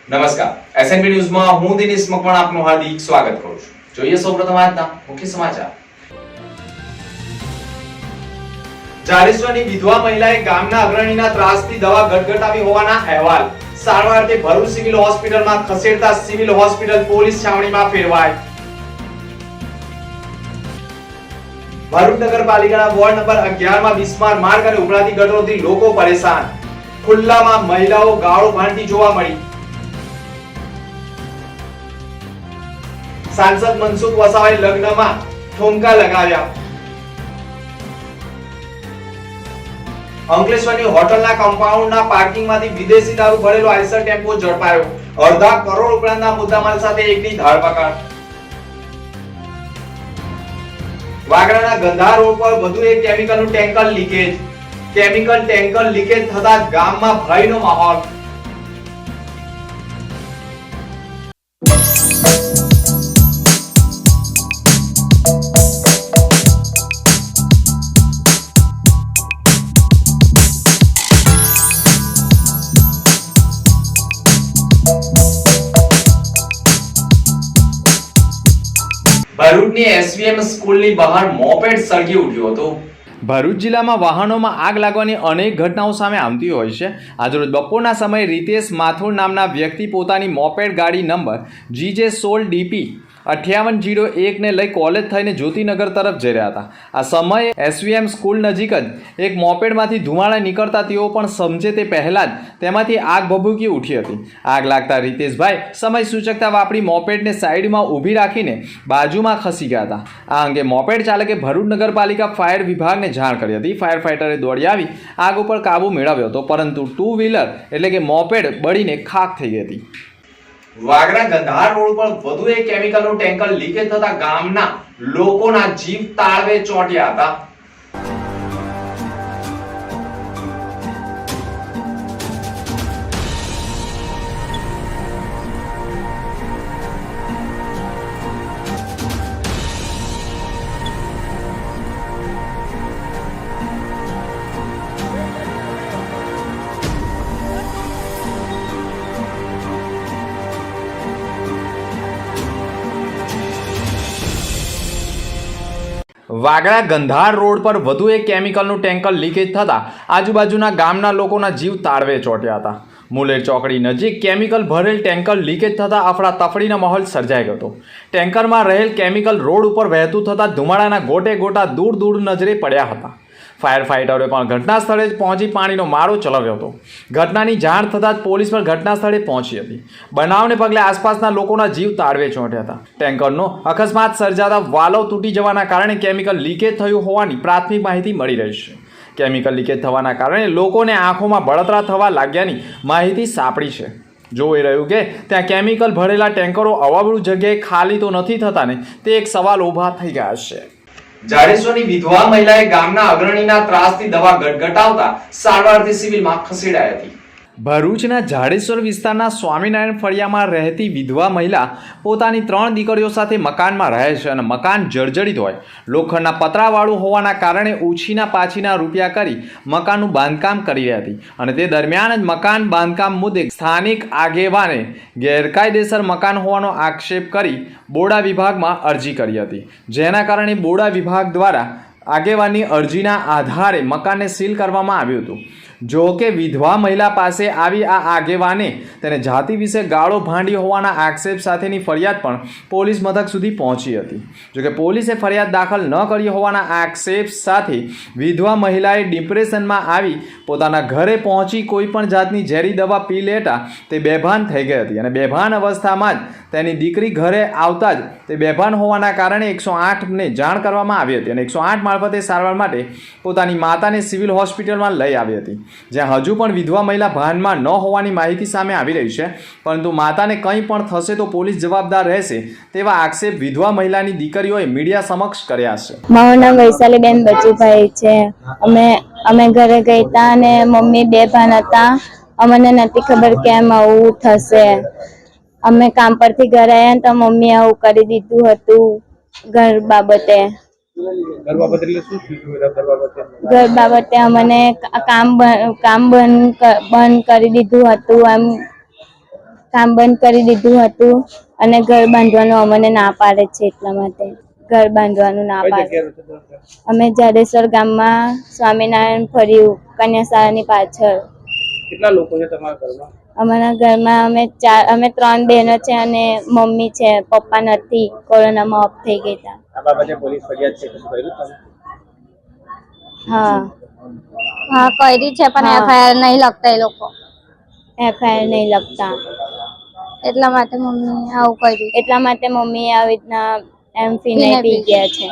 નમસ્કાર, એસએનબી ન્યૂઝમાં હું દિનેશ મકવાણા આપનું હાર્દિક સ્વાગત કરું છું. જોઈએ સૌપ્રથમ આજના મુખ્ય સમાચાર. જાડેશ્વરની વિધવા મહિલાએ ગામના અગ્રણીના ત્રાસથી દવા ગટગટાવી હોવાના અહેવાલ. સારવારથી ભરૂચ સિવિલ હોસ્પિટલમાં ખસેડતા સિવિલ હોસ્પિટલ પોલીસ છાવણીમાં ફેરવાય. ભરૂચ નગરપાલિકાના વોર્ડ નંબર 11 માં બિસ્માર માર્ગ અને ઉભરાતી ગટરોથી લોકો પરેશાન. ખુલ્લામાં મહિલાઓ ગાળો ભાંડતી જોવા મળી. सांसद मनसुख वसावाए लग्નમાં ठोंका लगाવ્યા. અંકલેશ્વરની હોટલના કમ્પાઉન્ડના પાર્કિંગમાંથી વિદેશી દારૂ ભરેલો આઈસર ટેમ્પો ઝડપાયો. અડધા કરોડ રૂપિયાના મુદ્દામાલ સાથે એકની ધરપકડ. વાગરાના ગંધા રોડ પર વધુ એક કેમિકલનું tanker leakage. Chemical tanker leakage થતા ગામમાં ભયનો માહોલ. ભરૂચની એસવીએમ સ્કૂલની બહાર મોપેડ સળગી ઉઠ્યું હતું. ભરૂચ જિલ્લામાં વાહનોમાં આગ લાગવાની અનેક ઘટનાઓ સામે આવતી હોય છે. આજરોજ બપોરના સમયે રીતેશ માથુર નામના વ્યક્તિ પોતાની મોપેડ ગાડી નંબર GJ16DP 5801 ને લઈ કોલેજ થઈને જ્યોતિનગર તરફ જઈ રહ્યા હતા. આ સમયે એસવીએમ સ્કૂલ નજીક જ એક મોપેડમાંથી ધુમાડા નીકળતા તેઓ પણ સમજે તે પહેલાં જ તેમાંથી આગ ભભૂકી ઉઠી હતી. આગ લાગતા રીતેશભાઈ સમય સૂચકતા વાપરી મોપેડને સાઈડમાં ઊભી રાખીને બાજુમાં ખસી ગયા હતા. આ અંગે મોપેડ ચાલકે ભરૂચ નગરપાલિકા ફાયર વિભાગને જાણ કરી હતી. ફાયર ફાઈટરે દોડી આવી આગ ઉપર કાબુ મેળવ્યો હતો, પરંતુ ટુ વ્હીલર એટલે કે મોપેડ બળીને ખાખ થઈ ગઈ હતી. વાગરા ગંધાર રોડ પર વધુ એક કેમિકલનું ટેન્કર લીકેજ થતા ગામના લોકોના જીવ તાળવે ચોંટ્યા હતા. વાગરા ગંધાર રોડ પર વધુ એક કેમિકલનું ટેન્કર લીકેજ થતાં આજુબાજુના ગામના લોકોના જીવ તાળવે ચોંટ્યા હતા. મુલેર ચોકડી નજીક કેમિકલ ભરેલ ટેન્કર લીકેજ થતાં અફડાતફડીનો માહોલ સર્જાઈ ગયો હતો. ટેન્કરમાં રહેલ કેમિકલ રોડ ઉપર વહેતું થતાં ધુમાડાના ગોટે ગોટા દૂર દૂર નજરે પડ્યા હતા. ફાયર ફાઈટરોએ પણ ઘટના સ્થળે પહોંચી પાણીનો મારો ચલાવ્યો હતો. ઘટનાની જાણ થતાં જ પોલીસ પણ ઘટના સ્થળે પહોંચી હતી. બનાવને પગલે આસપાસના લોકોના જીવ તાળવે ચોંટ્યા હતા. ટેન્કરનો અકસ્માત સર્જાતા વાલ્વ તૂટી જવાના કારણે કેમિકલ લીકેજ થયું હોવાની પ્રાથમિક માહિતી મળી રહી છે. કેમિકલ લીકેજ થવાના કારણે લોકોને આંખોમાં બળતરા થવા લાગ્યાની માહિતી સાંપડી છે. જોઈ રહ્યું કે ત્યાં કેમિકલ ભરેલા ટેન્કરો અવાવરૂ જગ્યાએ ખાલી તો નથી થતા ને તે એક સવાલ ઊભા થઈ ગયા છે. જાડેશ્વરની વિધવા મહિલાએ ગામના અગ્રણીના ત્રાસથી દવા ગટગટાવતા સારવારથી સિવિલમાં ખસેડાઈ હતી. ભરૂચના જાડેશ્વર વિસ્તારના સ્વામિનારાયણ ફળિયામાં રહેતી વિધવા મહિલા પોતાની 3 દીકરીઓ સાથે મકાનમાં રહે છે અને મકાન જર્જરિત હોય લોખંડના પતરાવાળું હોવાના કારણે ઉછીના પાછીના રૂપિયા કરી મકાનનું બાંધકામ કરી રહી હતી. અને તે દરમિયાન જ મકાન બાંધકામ મુદ્દે સ્થાનિક આગેવાને ગેરકાયદેસર મકાન હોવાનો આક્ષેપ કરી બોડા વિભાગમાં અરજી કરી હતી, જેના કારણે બોડા વિભાગ દ્વારા આગેવાનની અરજીના આધારે મકાનને સીલ કરવામાં આવ્યું હતું. જો કે વિધવા મહિલા પાસે આવી આ આગેવાને તેને જાતિ વિશે ગાળો ભાંડી હોવાના આક્ષેપ સાથેની ફરિયાદ પણ પોલીસ મથક સુધી પહોંચી હતી. જોકે પોલીસે ફરિયાદ દાખલ ન કરી હોવાના આક્ષેપ સાથે વિધવા મહિલાએ ડિપ્રેશનમાં આવી પોતાના ઘરે પહોંચી કોઈ પણ જાતની ઝેરી દવા પી લેતા તે બેભાન થઈ ગઈ હતી. અને બેભાન અવસ્થામાં જ તેની દીકરી ઘરે આવતા જ તે બેભાન હોવાના કારણે 108ને જાણ કરવામાં આવી હતી અને 108 મારફતે સારવાર માટે પોતાની માતાને સિવિલ હોસ્પિટલમાં લઈ આવી હતી, જ્યાં હજુ પણ વિધવા મહિલા ભાનમાં ન હોવાની માહિતી સામે આવી રહી છે. પરંતુ માતાને કંઈ પણ થશે તો પોલીસ જવાબદાર રહેશે તેવા આક્ષેપ વિધવા મહિલાની દીકરીઓએ મીડિયા સમક્ષ કર્યા છે. મારું નામ વૈશાલીબેન બચુભાઈ છે. અમે ઘરે ગઈ હતા અને મમ્મી બેભાન હતા. અમને નથી ખબર કે એમ આવું થશે. અમે કામ પરથી ઘરે આવ્યા તો મમ્મી આવું કરી દીધું હતું ઘર બાબતે. ઘર બાબતે અમને કામ બંધ કરી દીધું હતું. એમ કામ બંધ કરી દીધું હતું અને ઘર બાંધવાનું અમને ના પાડે છે, એટલા માટે ઘર બાંધવાનું ના પાડે. અમે જાડેશ્વર ગામમાં સ્વામિનારાયણ ફર્યું કન્યા શાળાની પાછળ. કેટલા લોકો છે તમારા ઘરમાં? અમારા ઘરમાં અમે 3 બહેનો છે અને મમ્મી છે, પપ્પા નથી, કોરોનામાં ઓફ થઈ ગયા હતા. આ બાબતે પોલીસ ફરિયાદ છે, શું કર્યું તમે? હા કરી છે પણ એફઆઈઆર નહીં લખતા એ લોકો, એફઆઈઆર નહીં લખતા, એટલા માટે મમ્મી આવું કર્યું. એટલા માટે મમ્મી આવી રીતના એમફીને પી ગયા છે.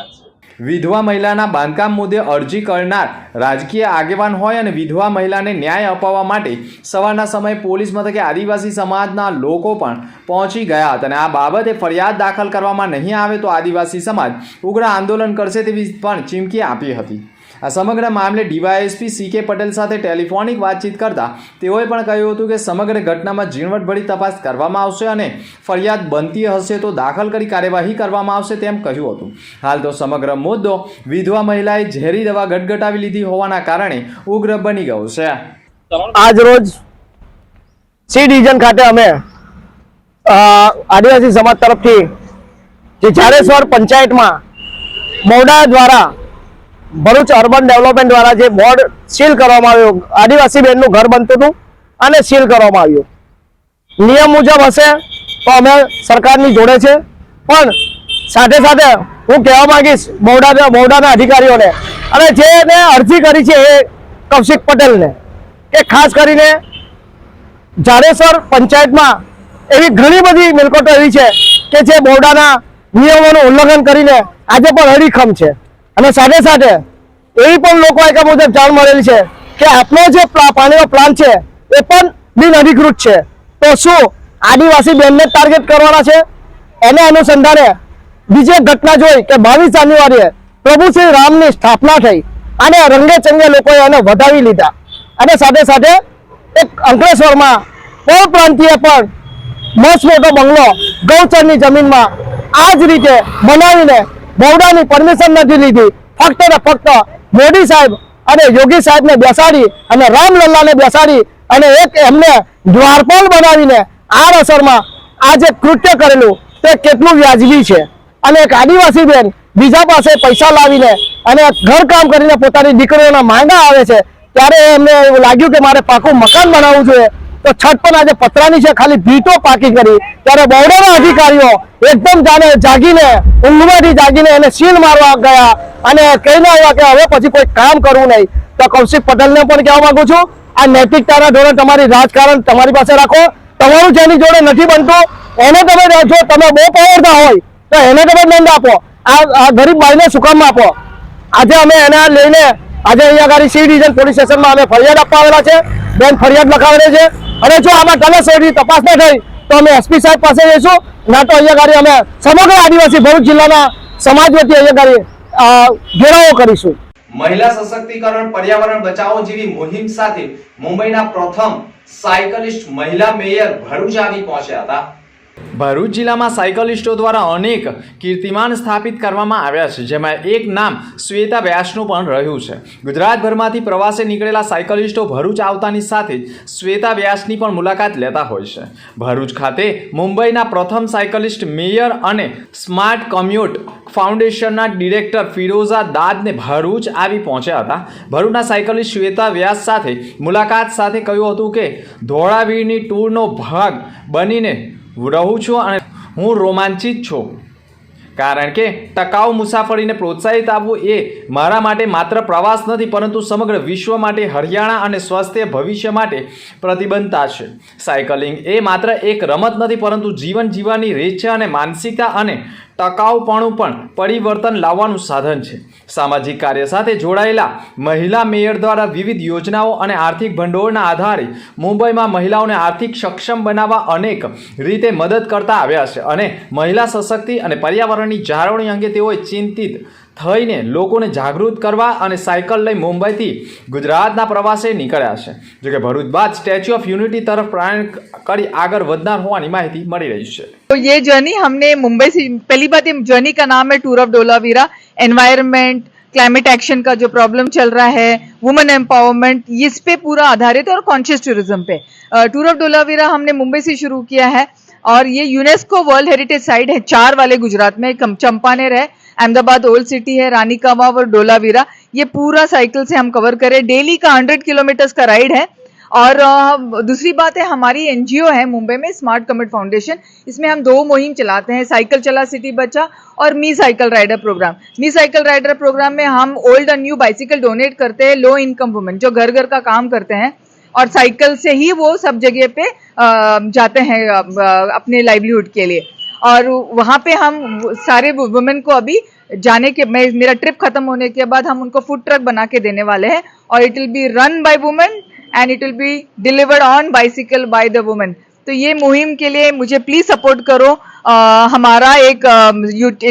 વિધવા મહિલાના બાંધકામ મુદ્દે અરજી કરનાર રાજકીય આગેવાન હોય અને વિધવા મહિલાને ન્યાય અપાવવા માટે સવારના સમયે પોલીસ મથકે આદિવાસી સમાજના લોકો પણ પહોંચી ગયા હતા અને આ બાબતે ફરિયાદ દાખલ કરવામાં નહીં આવે તો આદિવાસી સમાજ ઉગ્ર આંદોલન કરશે તેવી પણ ચીમકી આપી હતી. આ સમગ્ર મામલે ડીવાયએસપી CK પટેલ સાથે ટેલિફોનિક વાતચીત કરતા તેઓએ પણ કહ્યું હતું કે સમગ્ર ઘટનામાં ઝીણવટભરી તપાસ કરવામાં આવશે અને ફરિયાદ બનતી હશે તો દાખલ કરી કાર્યવાહી કરવામાં આવશે તેમ કહ્યું હતું. હાલ તો સમગ્ર મુદ્દો વિધવા મહિલાએ ઝેરી દવા ગટગટાવી લીધી હોવાના કારણે ઉગ્ર બની ગયો છે. આજ રોજ સી ડિવિઝન ખાતે અમે આદિવાસી સમાજ તરફથી જે ઝાડેશ્વર પંચાયતમાં મોડા દ્વારા ભરૂચ અર્બન ડેવલપમેન્ટ દ્વારા જે બોર્ડ સીલ કરવામાં આવ્યું, આદિવાસી બહેનનું ઘર બનતું હતું અને સીલ કરવામાં આવ્યું. નિયમ મુજબ હશે તો અમે સરકારની જોડે છે, પણ સાથે સાથે હું કહેવા માંગીશ બહુડાના અધિકારીઓને અને જેને અરજી કરી છે એ કૌશિક પટેલને કે ખાસ કરીને ઝાડેશ્વર પંચાયતમાં એવી ઘણી બધી મિલકતો એવી છે કે જે બહુડાના નિયમોનું ઉલ્લંઘન કરીને આજે પણ અડીખમ છે અને સાથે સાથે એવી પણ લોકો આયકા મુજબ જાણ મળેલી છે કે આપનો જે પાણીનો પ્લાન છે એ પણ બિન અધિકૃત છે. તો શું આદિવાસી બહેનને ટાર્ગેટ કરવાના છે? એને અનુસંધાને બીજી ઘટના જોઈ કે 22 જાન્યુઆરીએ પ્રભુ શ્રી રામની સ્થાપના થઈ અને રંગે ચંગે લોકોએ એને વધાવી લીધા અને સાથે સાથે એક અંકલેશ્વરમાં કોઈ પ્રાંતિએ પણ મસ્ત મોટો બંગલો ગૌચરની જમીનમાં આ જ રીતે બનાવીને બહુડાની પરમિશન નથી લીધી, ફક્ત ને ફક્ત મોદી સાહેબ અને યોગી સાહેબને બેસાડી અને રામલલ્લાને બેસાડી અને એક એમને દ્વારપાલ બનાવીને આ અસરમાં આ જે કૃત્ય કરેલું તે કેટલું વ્યાજબી છે. અને એક આદિવાસી બેન બીજા પાસે પૈસા લાવીને અને ઘર કામ કરીને પોતાની દીકરીઓના માંગા આવે છે ત્યારે એમને એવું લાગ્યું કે મારે પાકું મકાન બનાવવું જોઈએ, તો છત પણ આજે પતરાની છે, ખાલી ભીટો પાકી કરી. ત્યારે બહુડાના અધિકારીઓ એકદમ જાગીને ઊંઘમાંથી જાગીને એને સીલ મારવા ગયા અને કહીને આવ્યા કે હવે પછી કોઈ કામ કરવું નહીં. તો કૌશિક પટેલને પણ કહેવા માંગુ છું, આ નૈતિકતાના ધોરણે તમારી રાજકારણ તમારી પાસે રાખો. તમારું જેની જોડે નથી બનતું એને તમે જો તમે બહુ પાવરદાર હોય તો એને તમે દંડ આપો, આ ગરીબ બાઈને શું કામ આપો? આજે અમે એને લઈને આજે અહીંયા આગળ સી ડિવિઝન પોલીસ સ્ટેશનમાં અમે ફરિયાદ આપવા આવેલા છે. બેન ફરિયાદ લખાવેલી છે અને જો આમાં તલસોડી તપાસ ન થઈ તો અમે SP સાહેબ પાસે જઈશું, ના તો અહીંયા આગળ અમે સમગ્ર આદિવાસી ભરૂચ જિલ્લાના સમાજ વતી અહીંયા આગળ ઘેરાવો કરીશું. મહિલા સશક્તિકરણ પર્યાવરણ બચાવો જેવી મુહિમ સાથે મુંબઈના પ્રથમ સાયકલિસ્ટ મહિલા મેયર ભરૂચ આવી પહોંચ્યા હતા. ભરૂચ જિલ્લામાં સાયકલિસ્ટો દ્વારા અનેક કીર્તિમાન સ્થાપિત કરવામાં આવ્યા છે, જેમાં એક નામ શ્વેતા વ્યાસનું પણ રહ્યું છે. ગુજરાતભરમાંથી પ્રવાસે નીકળેલા સાયકલિસ્ટો ભરૂચ આવતાની સાથે જ શ્વેતા વ્યાસની પણ મુલાકાત લેતા હોય છે. ભરૂચ ખાતે મુંબઈના પ્રથમ સાયકલિસ્ટ મેયર અને સ્માર્ટ કમ્યુટ ફાઉન્ડેશનના ડિરેક્ટર ફિરોઝા દાદને ભરૂચ આવી પહોંચ્યા હતા. ભરૂચના સાયકલિસ્ટ શ્વેતા વ્યાસ સાથે મુલાકાત સાથે કહ્યું હતું કે ધોળાવીરની ટૂરનો ભાગ બનીને રહું છું અને હું રોમાંચિત છું, કારણ કે ટકાઉ મુસાફરીને પ્રોત્સાહિત આપવું એ મારા માટે માત્ર પ્રવાસ નથી પરંતુ સમગ્ર વિશ્વ માટે હરિયાણા અને સ્વાસ્થ્ય ભવિષ્ય માટે પ્રતિબદ્ધતા છે. સાયકલિંગ એ માત્ર એક રમત નથી પરંતુ જીવન જીવવાની રીત છે અને માનસિકતા અને ટકાઉપણું પણ પરિવર્તન લાવવાનું સાધન છે. સામાજિક કાર્ય સાથે જોડાયેલા મહિલા મેયર દ્વારા વિવિધ યોજનાઓ અને આર્થિક ભંડોળના આધારે મુંબઈમાં મહિલાઓને આર્થિક સક્ષમ બનાવવા અનેક રીતે મદદ કરતા આવ્યા છે અને મહિલા સશક્તિ અને પર્યાવરણની જાળવણી અંગે તેઓએ ચિંતિત થઈને લોકોને જાગૃત કરવા અને સાયકલ લઈ मुंबई ગુજરાતના પ્રવાસે નીકળ્યા છે. જોકે ભરૂચ બાદ સ્ટેચ્યુ ऑफ यूनिटी तरफ प्रयाण કરી આગળ વધનાર હોવાની માહિતી મળી રહી છે. तो ये जर्नी हमने मुंबई से, पहली बात ये जर्नी का नाम है tour of Dholavira, environment, climate action का जो प्रॉब्लम चल रहा है, वुमेन एम्पावरमेंट, इस पे पूरा आधारित है और कॉन्शियस टूरिज्म पे। टूर ऑफ धोलावीरा हमने मुंबई से शुरू किया है और ये यूनेस्को वर्ल्ड हेरिटेज साइट है 4 वाले गुजरात में, चंपानेर है, अहमदाबाद ओल्ड सिटी है, रानी का वाव और धोलावीरा। ये पूरा साइकिल से हम कवर करें। डेली का 100 किलोमीटर्स का राइड है। और दूसरी बात है, हमारी एनजीओ है मुंबई में, स्मार्ट कमिट फाउंडेशन। इसमें हम 2 मुहिम चलाते हैं, साइकिल चला सिटी बचा और मी साइकिल राइडर प्रोग्राम। मी साइकिल राइडर प्रोग्राम में हम ओल्ड और न्यू बाइसिकल डोनेट करते हैं लो इनकम वुमेन जो घर घर का काम करते हैं और साइकिल से ही वो सब जगह पे जाते हैं अपने लाइवलीहुड के लिए। और वहाँ पे हम सारे वुमेन को अभी जाने के मेरा ट्रिप खत्म होने के बाद हम उनको फूड ट्रक बना के देने वाले हैं और it will be run by women and it will be delivered on bicycle by the women. तो ये मुहिम के लिए मुझे प्लीज सपोर्ट करो। हमारा एक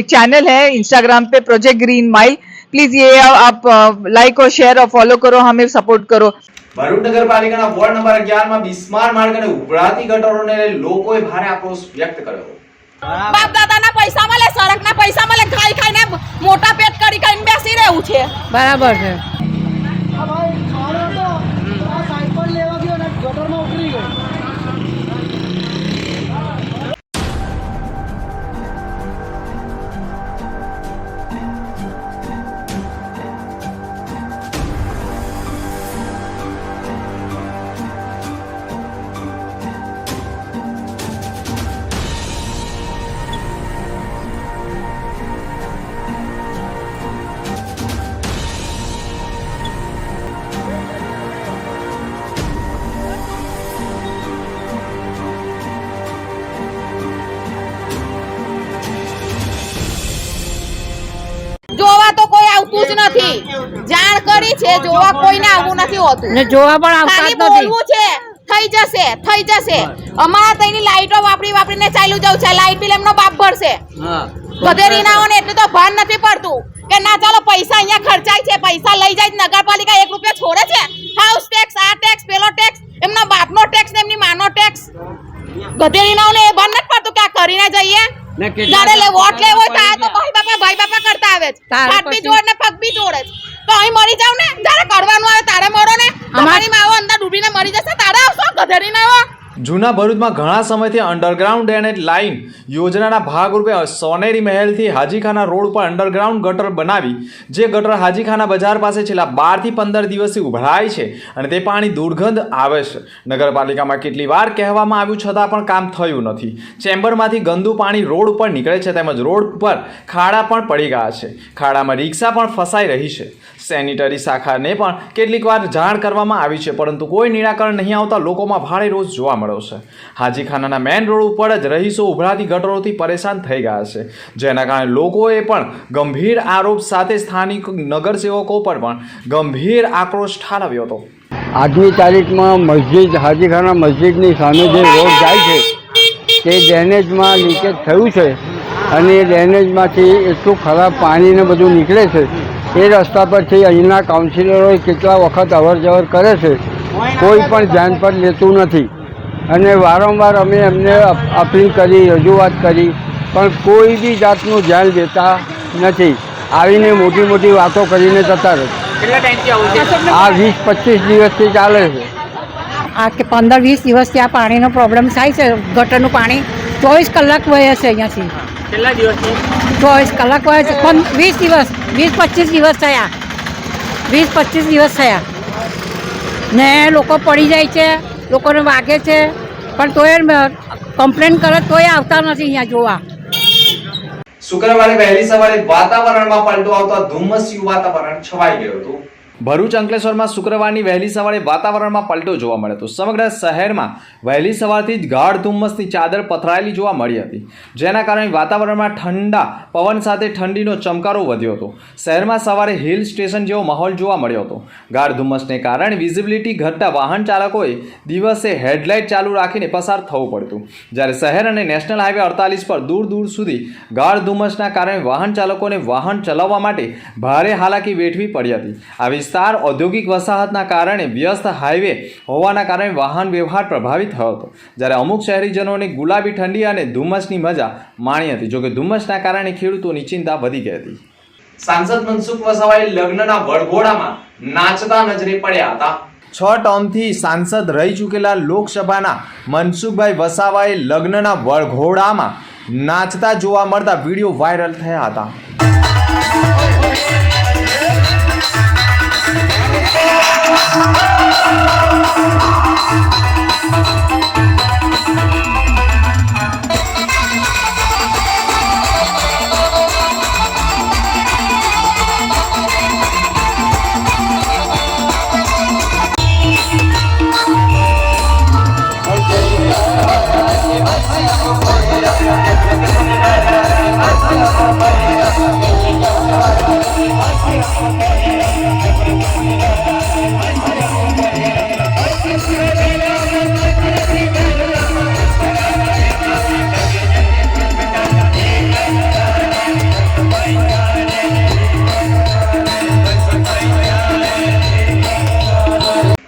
चैनल है इंस्टाग्राम पे, प्रोजेक्ट ग्रीन माइल। प्लीज ये आप लाइक और शेयर और फॉलो करो, हमें सपोर्ट करो। ભરૂચ નગરપાલિકાના વોર્ડ નંબર 11 માં બિસ્માર માર્ગ અને ઉભરાતી ગટરોને લઈ લોકોએ ભારે આક્રોશ વ્યક્ત કર્યો। બાપ દાદાના પૈસા મળે, સડકના પૈસા મળે, ખાઈ ખાઈને મોટા પેટ કરી કરીને બેસી રહેવું છે। બરાબર છે। જોવા તો કોઈ આવતું જ નથી, જાણ કરી છે, જોવા કોઈને આવવું નથી હોતું ને જોવા પણ આવતા ખાલી જ નથી। બોલવું છે થઈ જશે થઈ જશે। અમારા તઈની લાઈટો વાપરી વાપરીને ચાલ્યું જવું છે, લાઈટ બિલ એમનો બાપ ભરશે। ગધેરી ના હોય ને એટલે તો ભાન નથી પડતું કે ના ચાલો પૈસા અહીંયા ખર્ચાય છે, પૈસા લઈ જાય નગરપાલિકા 1 રૂપિયા છોડે છે। હાઉસ ટેક્સ, આ ટેક્સ, પેલો ટેક્સ, એમના બાપનો ટેક્સ ને એમની માનો ટેક્સ। ગધેરી ના હોય ને એ ભાન નથી પડતું કે આ કરીને જઈએ। જ્યારે લે વોટ લેવો હોય તો ભાઈ બાપા કરતા આવે છે, હાથ બી જોડ ને પગ બી જોડે છે। તો અહીં મરી જાવ ને, જ્યારે કરવાનું આવે તારે મરો ને, તમારી માવો અંદર ડૂબીને મરી જશે, તારે આવશો ગધેરી ના આવો। જૂના ભરૂચમાં ઘણા સમયથી અંડરગ્રાઉન્ડ ડ્રેનેજ લાઇન યોજનાના ભાગરૂપે સોનેરી મહેલથી હાજીખાના રોડ પર અંડરગ્રાઉન્ડ ગટર બનાવી જે ગટર હાજીખાના બજાર પાસે છેલ્લા 12 થી 15 દિવસથી ઉભરાય છે અને તે પાણી દુર્ગંધ આવે છે। નગરપાલિકામાં કેટલી વાર કહેવામાં આવ્યું છતાં પણ કામ થયું નથી। ચેમ્બરમાંથી ગંદુ પાણી રોડ ઉપર નીકળે છે તેમજ રોડ પર ખાડા પણ પડી ગયા છે, ખાડામાં રિક્ષા પણ ફસાઈ રહી છે। સેનિટરી શાખાને પણ કેટલીક વાર જાણ કરવામાં આવી છે પરંતુ કોઈ નિરાકરણ નહીં આવતા લોકોમાં ભારે રોષ જોવા મળ્યો છે। હાજીખાનાના મેઇન રોડ ઉપર જ રહીશો ઉભરાતી ગટરોથી પરેશાન થઈ ગયા છે જેના કારણે લોકોએ પણ ગંભીર આરોપ સાથે સ્થાનિક નગરસેવકો પર પણ ગંભીર આક્રોશ ઠાલવ્યો હતો। આજની તારીખમાં મસ્જિદ હાજીખાના મસ્જિદની સામે જે રોડ જાય છે તે ડ્રેનેજમાં લીકેજ થયું છે અને એ ડ્રેનેજમાંથી એટલું ખરાબ પાણી ને બધું નીકળે છે। એ રસ્તા પરથી અહીંના કાઉન્સિલરોએ કેટલા વખત અવર જવર કરે છે, કોઈ પણ ધ્યાન પર લેતું નથી અને વારંવાર અમે એમને અપીલ કરી, રજૂઆત કરી પણ કોઈ બી જાતનું ધ્યાન લેતા નથી। આવીને મોટી મોટી વાતો કરીને જતા રહે। આ 20-25 દિવસથી ચાલે છે। આ કે 15-20 દિવસથી આ પાણીનો પ્રોબ્લેમ થાય છે। ગટરનું પાણી 24 કલાક વહે છે અહીંયાથી। કેટલા દિવસથી 24 કલાક વહે છે, પણ 20 દિવસ 20-25 દિવસ થયા, 20-25 દિવસ થયા ને લોકો પડી જાય છે, લોકોને વાગે છે પણ તોય કમ્પ્લેન કરે તોય આવતા નથી અહીંયા જોવા। શુક્રવારે વહેલી સવારે વાતાવરણમાં પલટો આવતા ધુમ્મસયું વાતાવરણ છવાઈ ગયું હતું। ભરૂચ અંકલેશ્વરમાં શુક્રવારની વહેલી સવારે વાતાવરણમાં પલટો જોવા મળ્યો હતો। સમગ્ર શહેરમાં વહેલી સવારથી જ ગાઢ ધુમ્મસની ચાદર પથરાયેલી જોવા મળી હતી જેના કારણે વાતાવરણમાં ઠંડા પવન સાથે ઠંડીનો ચમકારો વધ્યો હતો। શહેરમાં સવારે હિલ સ્ટેશન જેવો માહોલ જોવા મળ્યો હતો। ગાઢ ધુમ્મસને કારણે વિઝિબિલિટી ઘટતા વાહન ચાલકોએ દિવસે હેડલાઇટ ચાલુ રાખીને પસાર થવું પડતું જ્યારે શહેર અને નેશનલ હાઈવે 48 પર દૂર દૂર સુધી ગાઢ ધુમ્મસના કારણે વાહન ચાલકોને વાહન ચલાવવા માટે ભારે હાલાકી વેઠવી પડી હતી। આ વિસ્તાર ઔદ્યોગિક વસાહતના કારણે વ્યસ્ત હાઈવે હોવાના કારણે વાહન વ્યવહાર પ્રભાવિત થયો હતો જ્યારે અમુક શહેરીજનોને ગુલાબી ઠંડી અને ધુમ્મસની મજા માણી હતી। જોકે ધુમ્મસના કારણે ખેડૂતોની ચિંતા વધી ગઈ હતી। સાંસદ મનસુખ વસાવાએ લગ્નના વરઘોડામાં નાચતા નજરે પડ્યા હતા. 6 ટર્મથી સાંસદ રહી ચૂકેલા લોકસભાના મનસુખભાઈ વસાવાએ લગ્નના વરઘોડામાં નાચતા જોવા મળતા વિડીયો વાયરલ થયા હતા.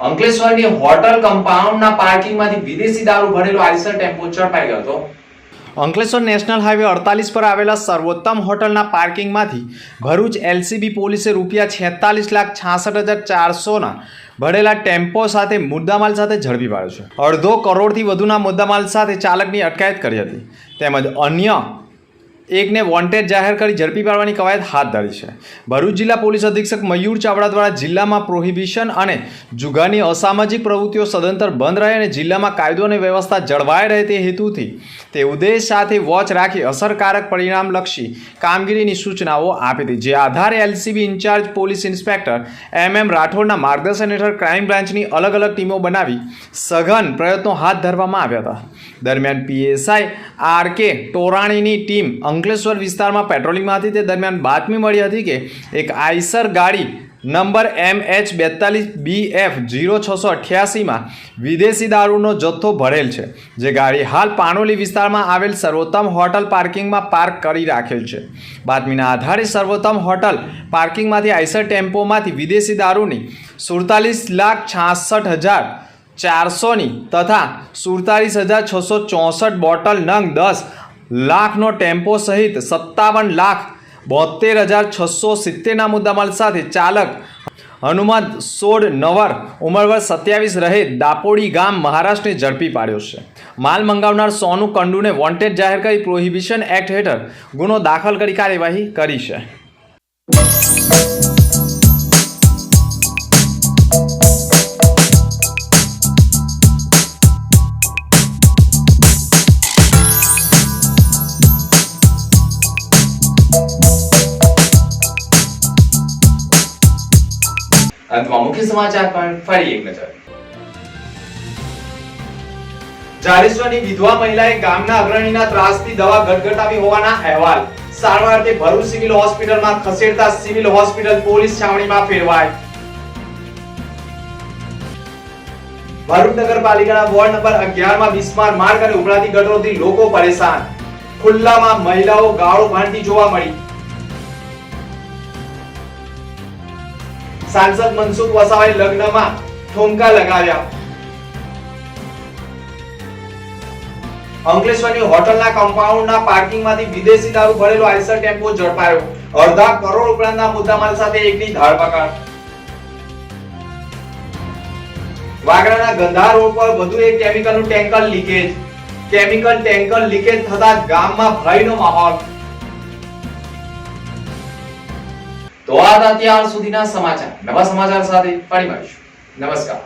અંકલેશ્વરની હોટલ કમ્પાઉન્ડના પાર્કિંગમાંથી વિદેશી દારૂ ભરેલો આઈસર ટેમ્પો ઝડપાઈ ગયો હતો. અંકલેશ્વર નેશનલ હાઈવે 48 પર આવેલા સર્વોત્તમ હોટલના પાર્કિંગમાંથી ભરૂચ એલસીબી પોલીસે ₹66,66,400 ભરેલા ટેમ્પો સાથે મુદ્દામાલ સાથે ઝડપી પાડ્યો છે. 2.5 કરોડથી વધુના મુદ્દામાલ સાથે ચાલકની અટકાયત કરી હતી તેમજ અન્ય એકને વોન્ટેડ જાહેર કરી ઝડપી પાડવાની કવાયત હાથ ધરી છે. ભરૂચ જિલ્લા પોલીસ અધિક્ષક મયુર ચાવડા દ્વારા જિલ્લામાં પ્રોહિબિશન અને જુગારની અસામાજિક પ્રવૃત્તિઓ સદંતર બંધ રહે અને જિલ્લામાં કાયદો અને વ્યવસ્થા જળવાઈ રહે તે હેતુથી તે ઉદ્દેશ સાથે વોચ રાખી અસરકારક પરિણામલક્ષી કામગીરીની સૂચનાઓ આપી હતી. જે આધારે LCB incharge police inspector MM રાઠોડના માર્ગદર્શન હેઠળ ક્રાઇમ બ્રાન્ચની અલગ અલગ ટીમો બનાવી સઘન પ્રયત્નો હાથ ધરવામાં આવ્યા હતા. દરમિયાન PSI RK ટોરાણીની ટીમ અંકલેશ્વર વિસ્તારમાં પેટ્રોલિંગમાં હતી. તે દરમિયાન બાતમી મળી હતી કે એક આઈસર ગાડી નંબર MH42BF 0688માં વિદેશી દારૂનો જથ્થો ભરેલ છે. જે ગાડી હાલ પાણોલી વિસ્તારમાં આવેલ સર્વોત્તમ હોટલ પાર્કિંગમાં પાર્ક કરી રાખેલ છે. બાતમીના આધારે સર્વોત્તમ હોટલ પાર્કિંગમાંથી આઈસર ટેમ્પોમાંથી વિદેશી દારૂની 47,66,400ની તથા 47,664 બોટલ નંગ 10 લાખનો ટેમ્પો સહિત 57,72,670ના મુદ્દામાલ સાથે ચાલક હનુમંત સોડ નવર ઉંમર વર્ષ 27 રહે દાપોડી ગામ મહારાષ્ટ્રને ઝડપી પાડ્યો છે. માલ મંગાવનાર સોનુ કંડુને વોન્ટેડ જાહેર કરી પ્રોહિબિશન એક્ટ હેઠળ ગુનો દાખલ કરી કાર્યવાહી કરી છે. અંતમાં મુખ્ય સમાચાર પર ફરી એક નજર. જાડેશ્વરની વિધવા મહિલાએ ગામના અગ્રણીના ત્રાસથી દવા ગટગટાવી હોવાના અહેવાલ. સારવારથી ભરૂચ સિવિલ હોસ્પિટલમાં ખસેડતા સિવિલ હોસ્પિટલ પોલીસ છાવણીમાં ફેરવાઈ. ભરૂચ નગરપાલિકાના વોર્ડ નંબર 11 માં બિસ્માર માર્ગ અને ઉભરાતી ગટરોથી લોકો પરેશાન. ખુલ્લામાં મહિલાઓ ગાળો ભાંડતી જોવા મળી. સાંસદ મનસુખ વસાવાએ લગ્નમાં ઠુમકા લગાવ્યા. અંકલેશ્વરની હોટલના કમ્પાઉન્ડના પાર્કિંગમાંથી વિદેશી દારૂ ભરેલો આઈસર ટેમ્પો ઝડપાયો. 2.5 કરોડ ઉપરાંતના મુદ્દામાલ સાથે એકની ધરપકડ. વાગરાના ગંધા રોડ પર વધુ એક કેમિકલનું tanker leakage. Chemical tanker leakage થતા ગામમાં ભયનો માહોલ. તો આ હતા અત્યાર સુધીના સમાચાર. નવા સમાચાર સાથે ફરી મળીશું. નમસ્કાર.